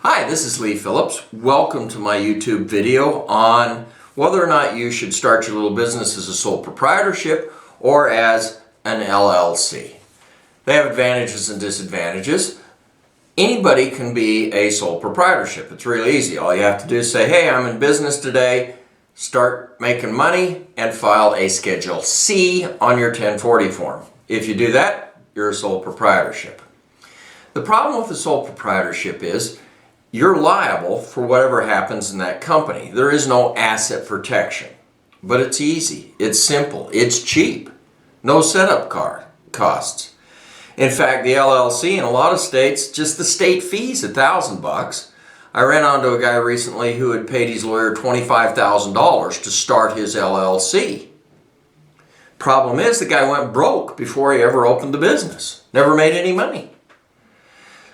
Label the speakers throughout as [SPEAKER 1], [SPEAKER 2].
[SPEAKER 1] Hi, this is Lee Phillips. Welcome to my YouTube video on whether or not you should start your little business as a sole proprietorship or as an LLC. They have advantages and disadvantages. Anybody can be a sole proprietorship. It's really easy. All you have to do is say, hey, I'm in business today, start making money, and file a Schedule C on your 1040 form. If you do that, you're a sole proprietorship. The problem with a sole proprietorship is you're liable for whatever happens in that company. There is no asset protection, but it's easy, it's simple, it's cheap. No setup costs. In fact, the LLC in a lot of states, just the state fees, $1,000. I ran onto a guy recently who had paid his lawyer $25,000 to start his LLC. Problem is, the guy went broke before he ever opened the business. Never made any money.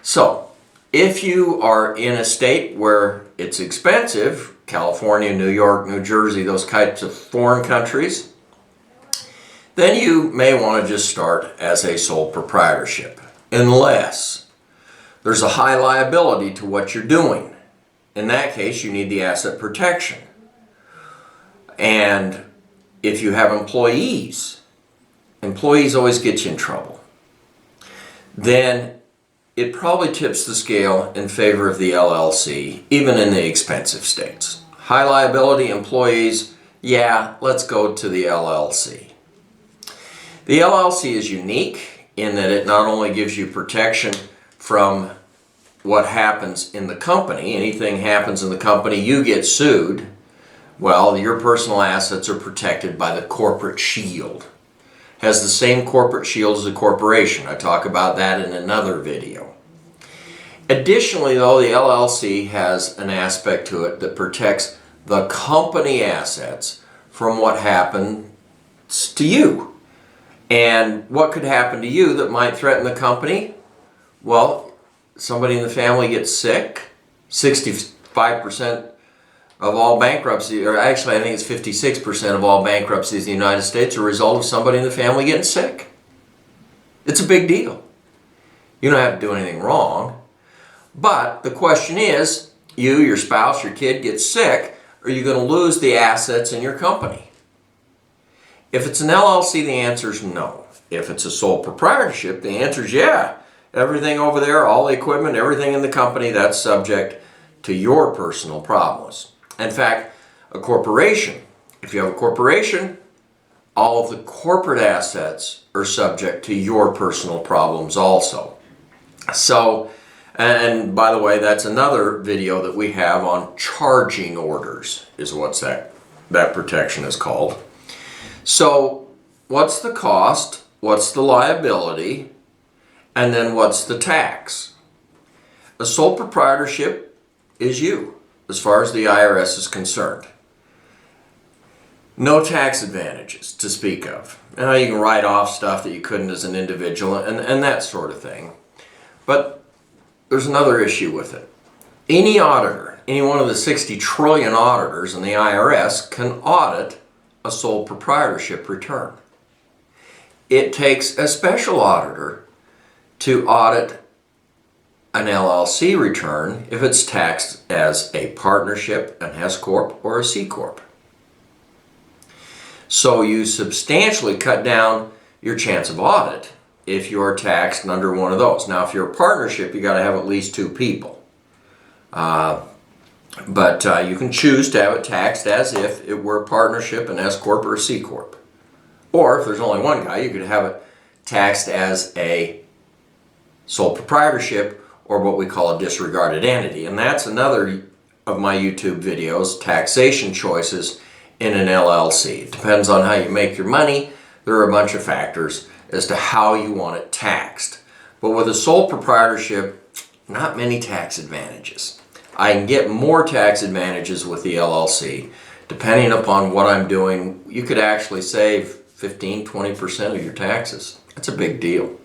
[SPEAKER 1] So, if you are in a state where it's expensive, California, New York, New Jersey, those types of foreign countries, then you may want to just start as a sole proprietorship, unless there's a high liability to what you're doing. In that case, you need the asset protection. And if you have employees always get you in trouble. Then it probably tips the scale in favor of the LLC, even in the expensive states. High liability employees, yeah, let's go to the LLC. The LLC is unique in that it not only gives you protection from what happens in the company, anything happens in the company, you get sued, well, your personal assets are protected by the corporate shield. Has the same corporate shield as a corporation. I talk about that in another video. Additionally, though, the LLC has an aspect to it that protects the company assets from what happens to you. And what could happen to you that might threaten the company? Well, somebody in the family gets sick. 65% of all bankruptcy, or actually I think it's 56% of all bankruptcies in the United States are a result of somebody in the family getting sick. It's a big deal. You don't have to do anything wrong. But the question is, you, your spouse, your kid gets sick, are you going to lose the assets in your company? If it's an LLC, the answer is no. If it's a sole proprietorship, the answer is yeah. Everything over there, all the equipment, everything in the company, that's subject to your personal problems. In fact, a corporation, if you have a corporation, all of the corporate assets are subject to your personal problems also. So, and by the way, that's another video that we have on charging orders, is what that protection is called. So, what's the cost? What's the liability? And then what's the tax? A sole proprietorship is you, as far as the IRS is concerned. No tax advantages to speak of. Now you can write off stuff that you couldn't as an individual and that sort of thing. But there's another issue with it. Any auditor, any one of the 60 trillion auditors in the IRS can audit a sole proprietorship return. It takes a special auditor to audit an LLC return if it's taxed as a partnership, an S Corp, or a C Corp. So you substantially cut down your chance of audit if you're taxed under one of those. Now, if you're a partnership, you got to have at least 2 people. But you can choose to have it taxed as if it were a partnership, an S Corp, or a C Corp. Or if there's only one guy, you could have it taxed as a sole proprietorship, or what we call a disregarded entity. And that's another of my YouTube videos, taxation choices in an LLC. It depends on how you make your money. There are a bunch of factors as to how you want it taxed. But with a sole proprietorship, not many tax advantages. I can get more tax advantages with the LLC. Depending upon what I'm doing, you could actually save 15-20% of your taxes. That's a big deal.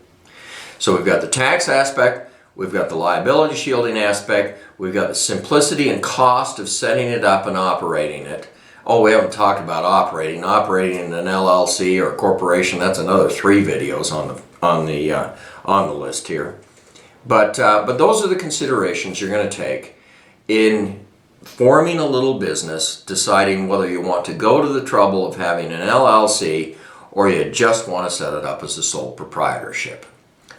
[SPEAKER 1] So we've got the tax aspect, we've got the liability shielding aspect, we've got the simplicity and cost of setting it up and operating it. Oh, we haven't talked about operating. Operating in an LLC or a corporation, that's another 3 videos on the list here. But those are the considerations you're going to take in forming a little business, deciding whether you want to go to the trouble of having an LLC or you just want to set it up as a sole proprietorship.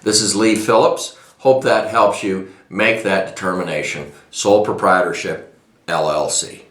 [SPEAKER 1] This is Lee Phillips. Hope that helps you make that determination. Sole proprietorship, LLC.